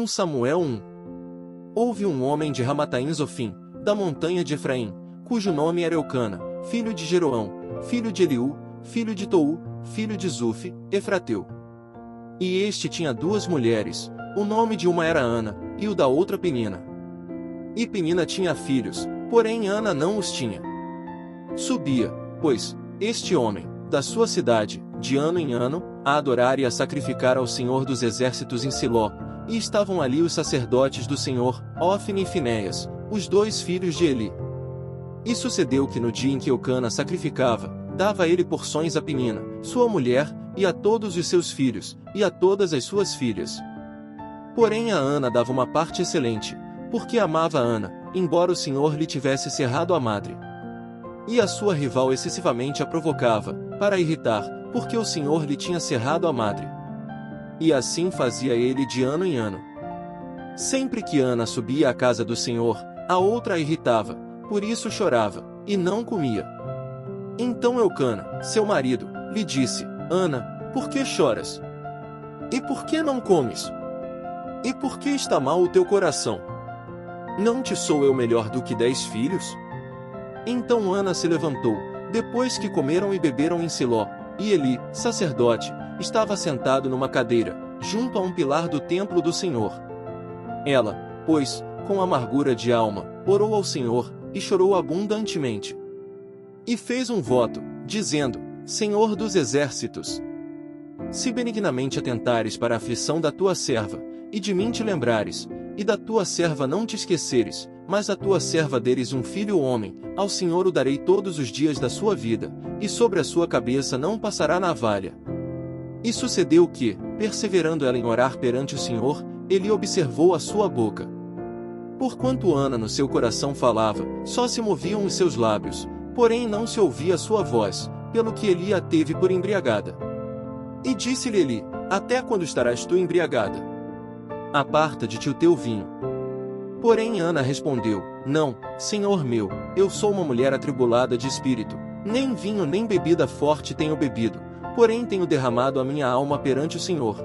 Samuel 1. Houve um homem de Ramataim Zofim, da montanha de Efraim, cujo nome era Eucana, filho de Jeroão, filho de Eliú, filho de Tou, filho de Zufi, Efrateu. E este tinha duas mulheres, o nome de uma era Ana, e o da outra Penina. E Penina tinha filhos, porém Ana não os tinha. Subia, pois, este homem, da sua cidade, de ano em ano, a adorar e a sacrificar ao Senhor dos Exércitos em Siló, e estavam ali os sacerdotes do Senhor, Ofni e Finéias, os dois filhos de Eli. E sucedeu que no dia em que Eucana sacrificava, dava ele porções a Penina, sua mulher, e a todos os seus filhos, e a todas as suas filhas. Porém a Ana dava uma parte excelente, porque amava Ana, embora o Senhor lhe tivesse cerrado a madre. E a sua rival excessivamente a provocava, para irritar, porque o Senhor lhe tinha cerrado a madre. E assim fazia ele de ano em ano. Sempre que Ana subia à casa do Senhor, a outra a irritava, por isso chorava, e não comia. Então Eucana, seu marido, lhe disse: Ana, por que choras? E por que não comes? E por que está mal o teu coração? Não te sou eu melhor do que 10 filhos? Então Ana se levantou, depois que comeram e beberam em Siló, e Eli, sacerdote, estava sentado numa cadeira, junto a um pilar do templo do Senhor. Ela, pois, com amargura de alma, orou ao Senhor, e chorou abundantemente. E fez um voto, dizendo: Senhor dos Exércitos, se benignamente atentares para a aflição da tua serva, e de mim te lembrares, e da tua serva não te esqueceres, mas a tua serva deres um filho homem, ao Senhor o darei todos os dias da sua vida, e sobre a sua cabeça não passará navalha. E sucedeu que, perseverando ela em orar perante o Senhor, ele observou a sua boca. Porquanto Ana no seu coração falava, só se moviam os seus lábios, porém não se ouvia a sua voz, pelo que Eli a teve por embriagada. E disse-lhe Eli: Até quando estarás tu embriagada? Aparta de ti o teu vinho. Porém Ana respondeu: Não, Senhor meu, eu sou uma mulher atribulada de espírito, nem vinho nem bebida forte tenho bebido, porém tenho derramado a minha alma perante o Senhor.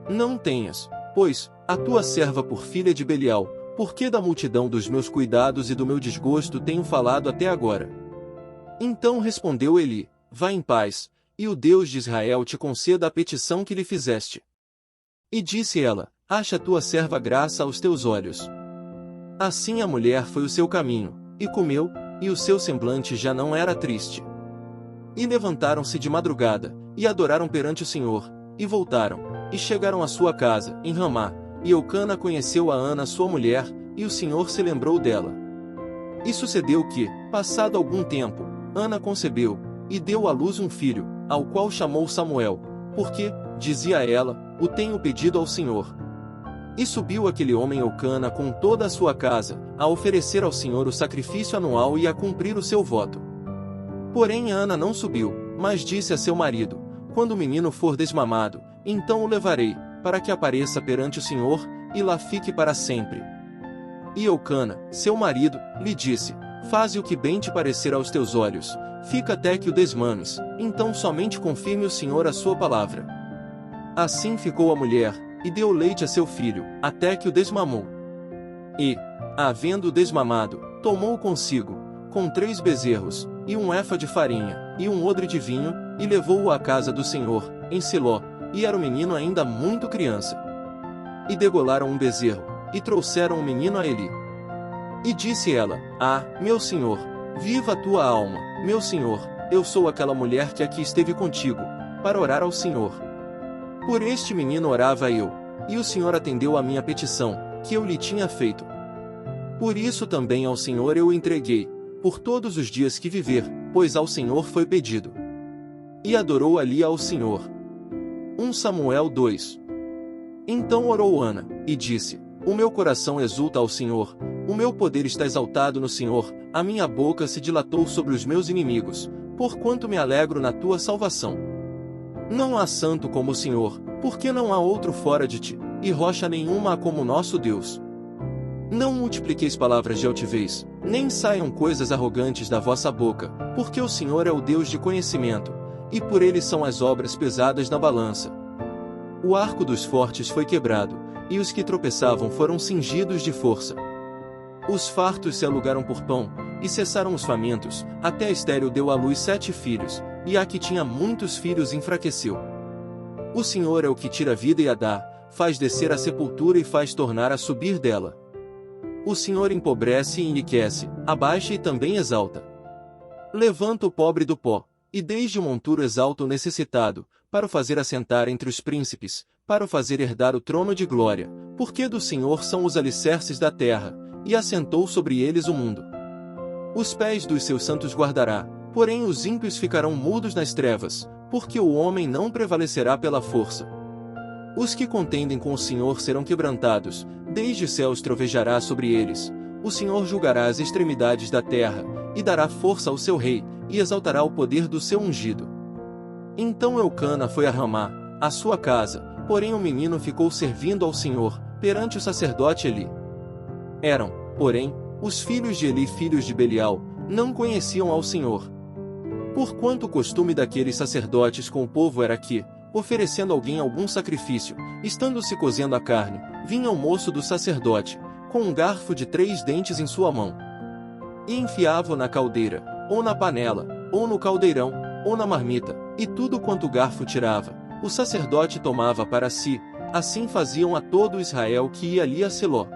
Não tenhas, pois, a tua serva por filha de Belial, porque da multidão dos meus cuidados e do meu desgosto tenho falado até agora. Então respondeu Eli: Vá em paz, e o Deus de Israel te conceda a petição que lhe fizeste. E disse ela: Acha tua serva graça aos teus olhos. Assim a mulher foi o seu caminho, e comeu, e o seu semblante já não era triste. E levantaram-se de madrugada, e adoraram perante o Senhor, e voltaram, e chegaram à sua casa, em Ramá, e Eucana conheceu a Ana sua mulher, e o Senhor se lembrou dela. E sucedeu que, passado algum tempo, Ana concebeu, e deu à luz um filho, ao qual chamou Samuel, porque, dizia ela, o tenho pedido ao Senhor. E subiu aquele homem Eucana com toda a sua casa, a oferecer ao Senhor o sacrifício anual e a cumprir o seu voto. Porém Ana não subiu, mas disse a seu marido: Quando o menino for desmamado, então o levarei, para que apareça perante o Senhor, e lá fique para sempre. E Eucana, seu marido, lhe disse: Faze o que bem te parecer aos teus olhos, fica até que o desmames, então somente confirme o Senhor a sua palavra. Assim ficou a mulher, e deu leite a seu filho, até que o desmamou. E, havendo-o desmamado, tomou consigo, com 3 bezerros, e um efa de farinha, e um odre de vinho, e levou-o à casa do Senhor, em Siló, e era o menino ainda muito criança. E degolaram um bezerro, e trouxeram o menino a Eli. E disse ela: Ah, meu senhor, viva a tua alma, meu senhor, eu sou aquela mulher que aqui esteve contigo, para orar ao Senhor. Por este menino orava eu, e o Senhor atendeu à minha petição, que eu lhe tinha feito. Por isso também ao Senhor eu o entreguei, por todos os dias que viver, pois ao Senhor foi pedido. E adorou ali ao Senhor. 1 Samuel 2. Então orou Ana, e disse: O meu coração exulta ao Senhor, o meu poder está exaltado no Senhor, a minha boca se dilatou sobre os meus inimigos, porquanto me alegro na tua salvação. Não há santo como o Senhor, porque não há outro fora de ti, e rocha nenhuma há como nosso Deus. Não multipliqueis palavras de altivez, nem saiam coisas arrogantes da vossa boca, porque o Senhor é o Deus de conhecimento, e por ele são as obras pesadas na balança. O arco dos fortes foi quebrado, e os que tropeçavam foram cingidos de força. Os fartos se alugaram por pão, e cessaram os famintos, até a estéril deu à luz 7 filhos, e a que tinha muitos filhos enfraqueceu. O Senhor é o que tira a vida e a dá, faz descer a sepultura e faz tornar a subir dela. O Senhor empobrece e enriquece, abaixa e também exalta. Levanta o pobre do pó, e desde o monturo exalta o necessitado, para o fazer assentar entre os príncipes, para o fazer herdar o trono de glória, porque do Senhor são os alicerces da terra, e assentou sobre eles o mundo. Os pés dos seus santos guardará, porém os ímpios ficarão mudos nas trevas, porque o homem não prevalecerá pela força. Os que contendem com o Senhor serão quebrantados, desde os céus trovejará sobre eles. O Senhor julgará as extremidades da terra, e dará força ao seu rei, e exaltará o poder do seu ungido. Então Eucana foi a Ramá, a sua casa, porém o menino ficou servindo ao Senhor, perante o sacerdote Eli. Eram, porém, os filhos de Eli filhos de Belial, não conheciam ao Senhor. Porquanto o costume daqueles sacerdotes com o povo era que, oferecendo alguém algum sacrifício, estando-se cozendo a carne, vinha o moço do sacerdote, com um garfo de 3 dentes em sua mão. E enfiava-o na caldeira, ou na panela, ou no caldeirão, ou na marmita, e tudo quanto o garfo tirava, o sacerdote tomava para si. Assim faziam a todo Israel que ia ali a Siló.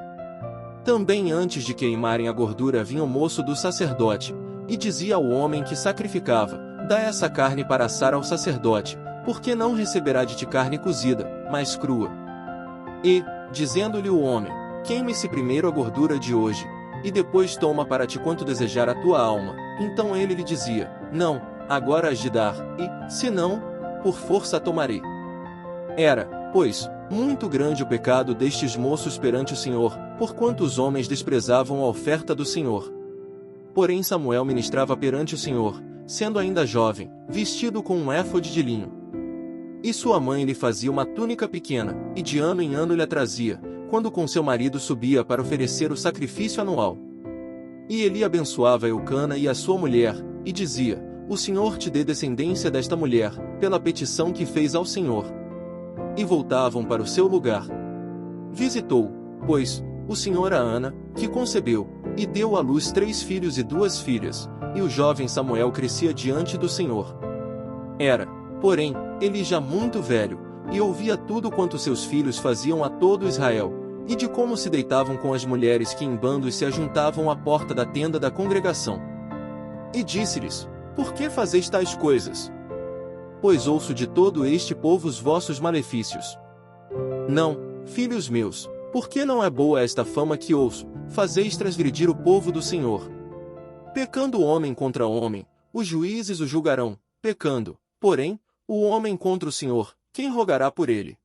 Também antes de queimarem a gordura vinha o moço do sacerdote, e dizia ao homem que sacrificava: dá essa carne para assar ao sacerdote, porque não receberá de ti carne cozida, mas crua. E, dizendo-lhe o homem: queime-se primeiro a gordura de hoje, e depois toma para ti quanto desejar a tua alma. Então ele lhe dizia: não, agora has de dar, e, se não, por força a tomarei. Era, pois, muito grande o pecado destes moços perante o Senhor, porquanto os homens desprezavam a oferta do Senhor. Porém Samuel ministrava perante o Senhor, sendo ainda jovem, vestido com um éfode de linho. E sua mãe lhe fazia uma túnica pequena, e de ano em ano lhe a trazia, quando com seu marido subia para oferecer o sacrifício anual. E Eli abençoava Eucana e a sua mulher, e dizia: o Senhor te dê descendência desta mulher, pela petição que fez ao Senhor. E voltavam para o seu lugar. Visitou, pois, o Senhor a Ana, que concebeu, e deu à luz 3 filhos e 2 filhas, e o jovem Samuel crescia diante do Senhor. Era, porém, Eli já muito velho, e ouvia tudo quanto seus filhos faziam a todo Israel, e de como se deitavam com as mulheres que em bandos se ajuntavam à porta da tenda da congregação. E disse-lhes: por que fazeis tais coisas? Pois ouço de todo este povo os vossos malefícios. Não, filhos meus, porque não é boa esta fama que ouço, fazeis transgredir o povo do Senhor. Pecando o homem contra o homem, os juízes o julgarão, pecando, porém, o homem contra o Senhor, quem rogará por ele?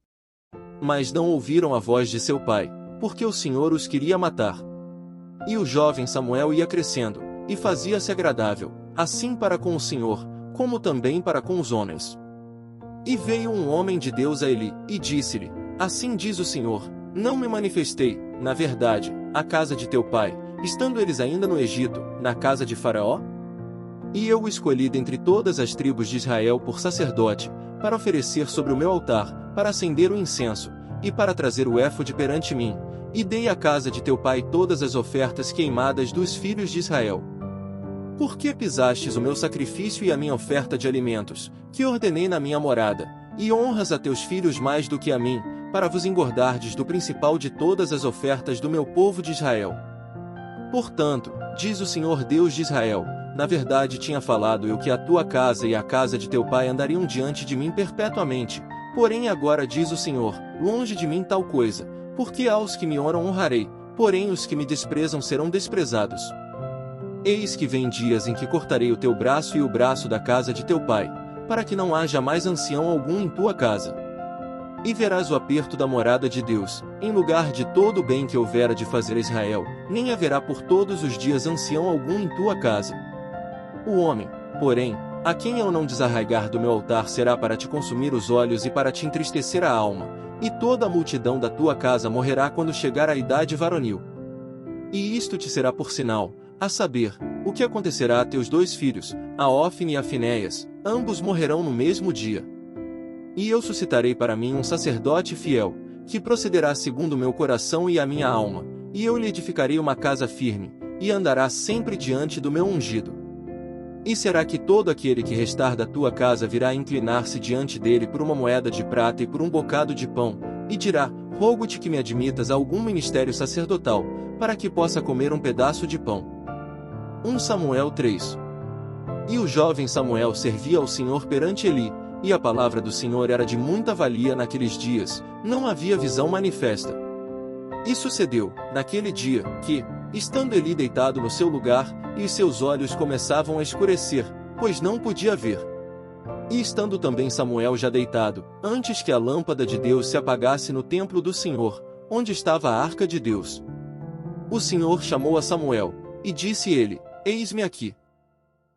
Mas não ouviram a voz de seu pai, porque o Senhor os queria matar. E o jovem Samuel ia crescendo, e fazia-se agradável, assim para com o Senhor, como também para com os homens. E veio um homem de Deus a Eli, e disse-lhe: assim diz o Senhor, não me manifestei, na verdade, à casa de teu pai, estando eles ainda no Egito, na casa de Faraó? E eu o escolhi dentre todas as tribos de Israel por sacerdote, para oferecer sobre o meu altar, para acender o incenso, e para trazer o éfode perante mim, e dei à casa de teu pai todas as ofertas queimadas dos filhos de Israel. Por que pisastes o meu sacrifício e a minha oferta de alimentos, que ordenei na minha morada, e honras a teus filhos mais do que a mim, para vos engordardes do principal de todas as ofertas do meu povo de Israel? Portanto, diz o Senhor Deus de Israel, na verdade tinha falado eu que a tua casa e a casa de teu pai andariam diante de mim perpetuamente, porém agora diz o Senhor, longe de mim tal coisa, porque aos que me honram honrarei, porém os que me desprezam serão desprezados. Eis que vem dias em que cortarei o teu braço e o braço da casa de teu pai, para que não haja mais ancião algum em tua casa. E verás o aperto da morada de Deus, em lugar de todo o bem que houvera de fazer a Israel, nem haverá por todos os dias ancião algum em tua casa. O homem, porém, a quem eu não desarraigar do meu altar será para te consumir os olhos e para te entristecer a alma, e toda a multidão da tua casa morrerá quando chegar à idade varonil. E isto te será por sinal, a saber, o que acontecerá a teus 2 filhos, a Ofni e a Finéias, ambos morrerão no mesmo dia. E eu suscitarei para mim um sacerdote fiel, que procederá segundo o meu coração e a minha alma, e eu lhe edificarei uma casa firme, e andará sempre diante do meu ungido. E será que todo aquele que restar da tua casa virá inclinar-se diante dele por uma moeda de prata e por um bocado de pão, e dirá: rogo-te que me admitas a algum ministério sacerdotal, para que possa comer um pedaço de pão. 1 Samuel 3. E o jovem Samuel servia ao Senhor perante Eli, e a palavra do Senhor era de muita valia naqueles dias, não havia visão manifesta. E sucedeu, naquele dia, que, estando Eli deitado no seu lugar, e os seus olhos começavam a escurecer, pois não podia ver. E estando também Samuel já deitado, antes que a lâmpada de Deus se apagasse no templo do Senhor, onde estava a arca de Deus. O Senhor chamou a Samuel, e disse ele: eis-me aqui.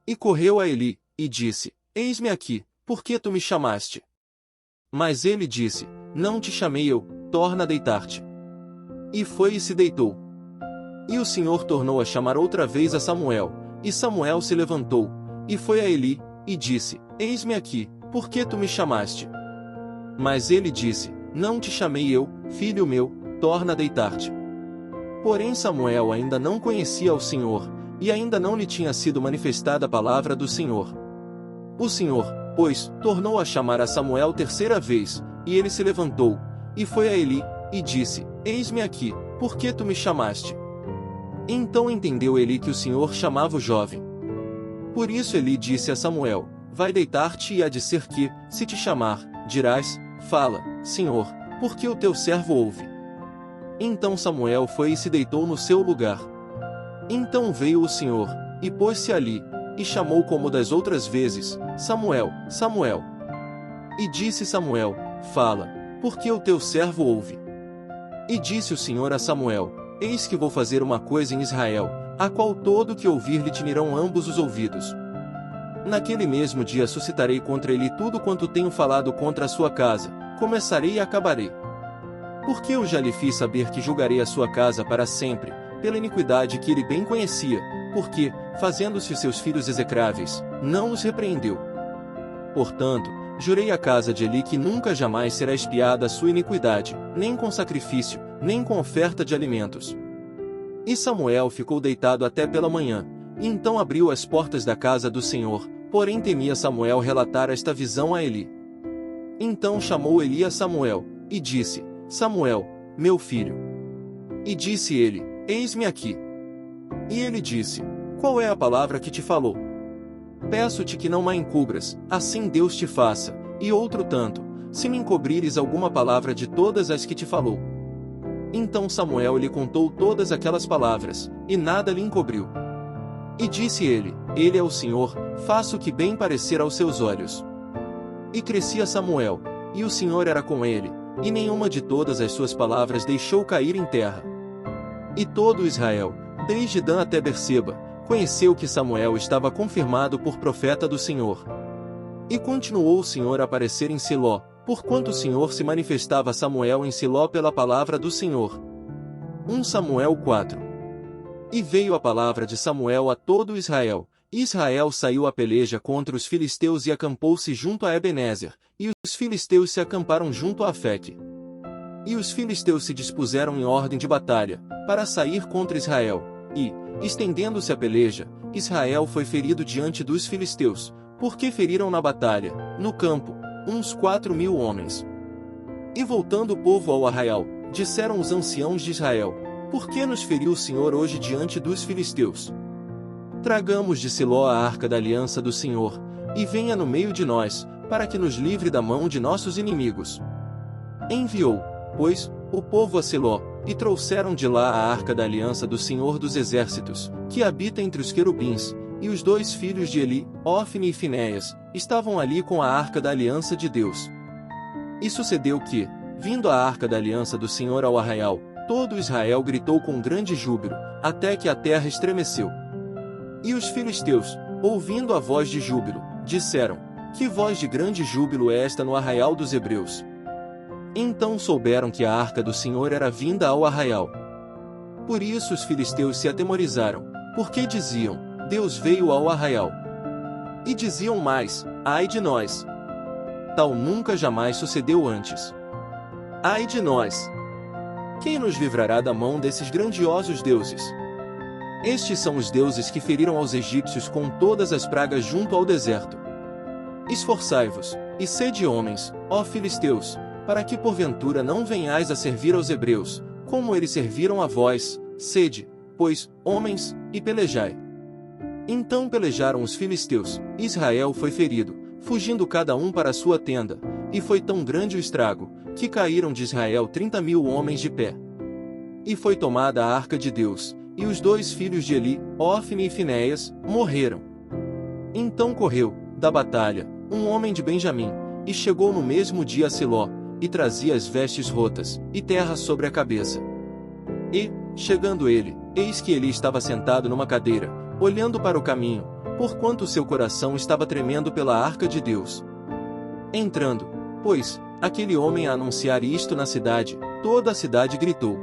E correu a Eli, e disse: eis-me aqui, por que tu me chamaste? Mas ele disse: não te chamei eu, torna a deitar-te. E foi e se deitou. E o Senhor tornou a chamar outra vez a Samuel, e Samuel se levantou, e foi a Eli, e disse: eis-me aqui, por que tu me chamaste? Mas ele disse: não te chamei eu, filho meu, torna a deitar-te. Porém Samuel ainda não conhecia ao Senhor, e ainda não lhe tinha sido manifestada a palavra do Senhor. O Senhor, pois, tornou a chamar a Samuel terceira vez, e ele se levantou, e foi a Eli, e disse: eis-me aqui, por que tu me chamaste? Então entendeu Eli que o Senhor chamava o jovem. Por isso Eli disse a Samuel: vai deitar-te, e há de ser que, se te chamar, dirás: fala, Senhor, porque o teu servo ouve. Então Samuel foi e se deitou no seu lugar. Então veio o Senhor, e pôs-se ali, e chamou como das outras vezes: Samuel, Samuel. E disse Samuel: fala, porque o teu servo ouve. E disse o Senhor a Samuel: eis que vou fazer uma coisa em Israel, a qual todo que ouvir lhe tinirão ambos os ouvidos. Naquele mesmo dia suscitarei contra ele tudo quanto tenho falado contra a sua casa, começarei e acabarei. Porque eu já lhe fiz saber que julgarei a sua casa para sempre, pela iniquidade que ele bem conhecia, porque, fazendo-se os seus filhos execráveis, não os repreendeu. Portanto, jurei à casa de Eli que nunca jamais será expiada a sua iniquidade, nem com sacrifício, nem com oferta de alimentos. E Samuel ficou deitado até pela manhã, e então abriu as portas da casa do Senhor, porém temia Samuel relatar esta visão a Eli. Então chamou Eli a Samuel, e disse: Samuel, meu filho. E disse ele: eis-me aqui. E ele disse: qual é a palavra que te falou? Peço-te que não me encubras, assim Deus te faça, e outro tanto, se me encobrires alguma palavra de todas as que te falou. Então Samuel lhe contou todas aquelas palavras, e nada lhe encobriu. E disse ele: ele é o Senhor, faça o que bem parecer aos seus olhos. E crescia Samuel, e o Senhor era com ele, e nenhuma de todas as suas palavras deixou cair em terra. E todo Israel, desde Dan até Berseba, conheceu que Samuel estava confirmado por profeta do Senhor. E continuou o Senhor a aparecer em Siló, porquanto o Senhor se manifestava a Samuel em Siló pela palavra do Senhor. 1 Samuel 4. E veio a palavra de Samuel a todo Israel. Israel saiu à peleja contra os filisteus e acampou-se junto a Ebenezer, e os filisteus se acamparam junto a Afeque. E os filisteus se dispuseram em ordem de batalha, para sair contra Israel, e, estendendo-se a peleja, Israel foi ferido diante dos filisteus, porque feriram na batalha, no campo, uns 4.000 homens. E voltando o povo ao arraial, disseram os anciãos de Israel: por que nos feriu o Senhor hoje diante dos filisteus? Tragamos de Siló a arca da aliança do Senhor, e venha no meio de nós, para que nos livre da mão de nossos inimigos. Enviou, pois, o povo a Siló, e trouxeram de lá a arca da aliança do Senhor dos exércitos, que habita entre os querubins, e os 2 filhos de Eli, Ofni e Finéias, estavam ali com a arca da aliança de Deus. E sucedeu que, vindo a arca da aliança do Senhor ao arraial, todo Israel gritou com grande júbilo, até que a terra estremeceu. E os filisteus, ouvindo a voz de júbilo, disseram: que voz de grande júbilo é esta no arraial dos hebreus? Então souberam que a arca do Senhor era vinda ao arraial. Por isso os filisteus se atemorizaram, porque diziam: Deus veio ao arraial. E diziam mais: ai de nós! Tal nunca jamais sucedeu antes. Ai de nós! Quem nos livrará da mão desses grandiosos deuses? Estes são os deuses que feriram aos egípcios com todas as pragas junto ao deserto. Esforçai-vos, e sede homens, ó filisteus, para que porventura não venhais a servir aos hebreus, como eles serviram a vós, sede, pois, homens, e pelejai. Então pelejaram os filisteus, e Israel foi ferido, fugindo cada um para a sua tenda, e foi tão grande o estrago, que caíram de Israel 30.000 homens de pé. E foi tomada a arca de Deus, e os 2 filhos de Eli, Ofni e Finéias, morreram. Então correu, da batalha, um homem de Benjamim, e chegou no mesmo dia a Siló, e trazia as vestes rotas, e terra sobre a cabeça. E, chegando ele, eis que Eli estava sentado numa cadeira, olhando para o caminho, porquanto seu coração estava tremendo pela arca de Deus. Entrando, pois, aquele homem a anunciar isto na cidade, toda a cidade gritou.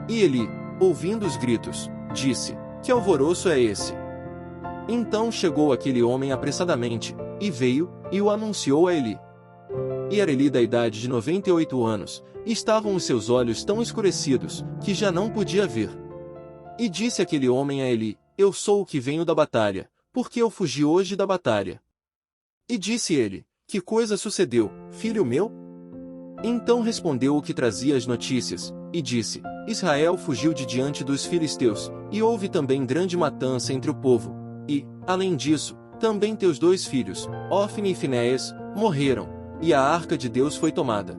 E Eli, ouvindo os gritos, disse: Que alvoroço é esse? Então chegou aquele homem apressadamente, e veio, e o anunciou a Eli. E era Eli da idade de 98 anos, e estavam os seus olhos tão escurecidos, que já não podia ver. E disse aquele homem a Eli: Eu sou o que venho da batalha, porque eu fugi hoje da batalha. E disse ele: Que coisa sucedeu, filho meu? Então respondeu o que trazia as notícias, e disse: Israel fugiu de diante dos filisteus, e houve também grande matança entre o povo. E, além disso, também teus 2 filhos, Ofni e Finéias, morreram, e a arca de Deus foi tomada.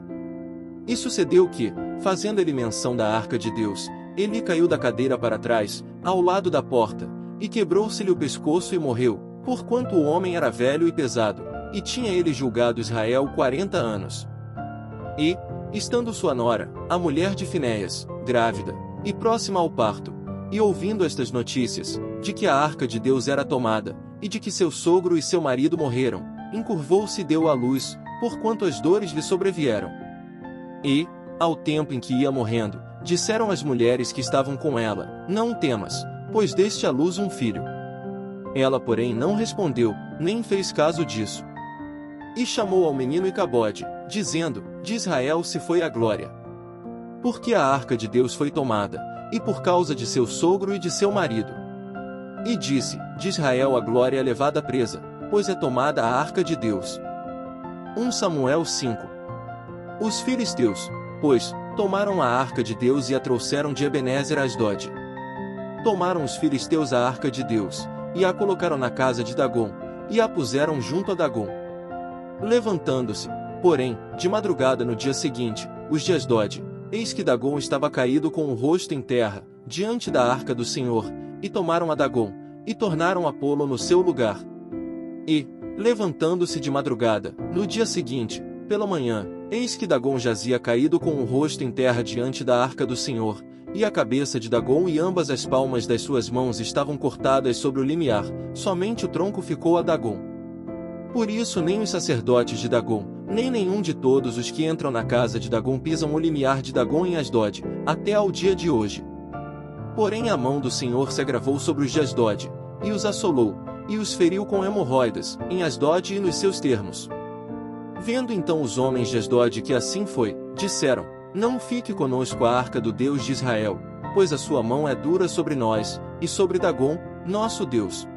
E sucedeu que, fazendo ele menção da arca de Deus, Eli caiu da cadeira para trás, ao lado da porta, e quebrou-se-lhe o pescoço e morreu, porquanto o homem era velho e pesado, e tinha ele julgado Israel 40 anos. E, estando sua nora, a mulher de Finéias, grávida, e próxima ao parto, e ouvindo estas notícias, de que a arca de Deus era tomada, e de que seu sogro e seu marido morreram, encurvou-se e deu à luz, porquanto as dores lhe sobrevieram. E, ao tempo em que ia morrendo, disseram as mulheres que estavam com ela: Não temas, pois deste à luz um filho. Ela, porém, não respondeu, nem fez caso disso. E chamou ao menino Icabode, dizendo: De Israel se foi a glória. Porque a arca de Deus foi tomada, e por causa de seu sogro e de seu marido. E disse: De Israel a glória é levada presa, pois é tomada a arca de Deus. 1 Samuel 5. Os filisteus, pois, tomaram a arca de Deus e a trouxeram de Ebenezer a Asdod. Tomaram os filisteus a arca de Deus, e a colocaram na casa de Dagom, e a puseram junto a Dagom. Levantando-se, porém, de madrugada no dia seguinte, os de Asdod, eis que Dagom estava caído com o rosto em terra, diante da arca do Senhor, e tomaram a Dagom, e tornaram a pô-lo no seu lugar. E, levantando-se de madrugada, no dia seguinte, pela manhã, eis que Dagom jazia caído com o rosto em terra diante da arca do Senhor, e a cabeça de Dagom e ambas as palmas das suas mãos estavam cortadas sobre o limiar, somente o tronco ficou a Dagom. Por isso nem os sacerdotes de Dagom, nem nenhum de todos os que entram na casa de Dagom pisam o limiar de Dagom em Asdod, até ao dia de hoje. Porém a mão do Senhor se agravou sobre os de Asdod, e os assolou, e os feriu com hemorroidas, em Asdod e nos seus termos. Vendo então os homens de Asdod que assim foi, disseram: Não fique conosco a arca do Deus de Israel, pois a sua mão é dura sobre nós, e sobre Dagom, nosso Deus.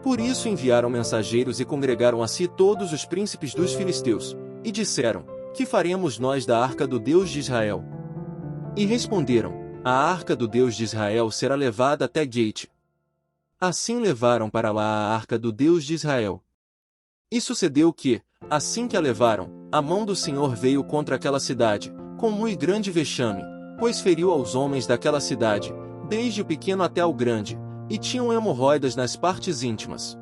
Por isso enviaram mensageiros e congregaram a si todos os príncipes dos filisteus, e disseram: Que faremos nós da arca do Deus de Israel? E responderam: A arca do Deus de Israel será levada até Gate. Assim levaram para lá a arca do Deus de Israel. E sucedeu que, assim que a levaram, a mão do Senhor veio contra aquela cidade, com muito grande vexame, pois feriu aos homens daquela cidade, desde o pequeno até ao grande, e tinham hemorroidas nas partes íntimas.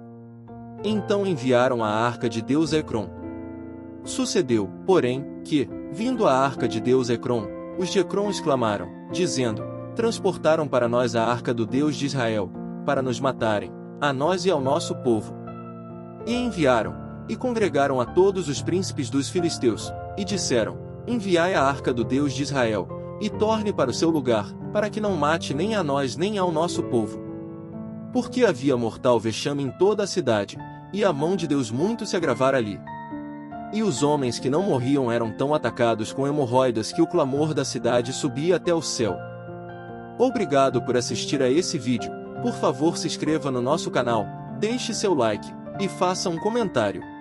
Então enviaram a arca de Deus a Ecrom. Sucedeu, porém, que, vindo a arca de Deus a Ecrom, os de Ecrom exclamaram, dizendo: Transportaram para nós a arca do Deus de Israel, para nos matarem, a nós e ao nosso povo. E enviaram, e congregaram a todos os príncipes dos filisteus, e disseram: Enviai a arca do Deus de Israel, e torne para o seu lugar, para que não mate nem a nós nem ao nosso povo. Porque havia mortal vexame em toda a cidade, e a mão de Deus muito se agravara ali. E os homens que não morriam eram tão atacados com hemorroidas que o clamor da cidade subia até o céu. Obrigado por assistir a esse vídeo. Por favor, se inscreva no nosso canal, deixe seu like e faça um comentário.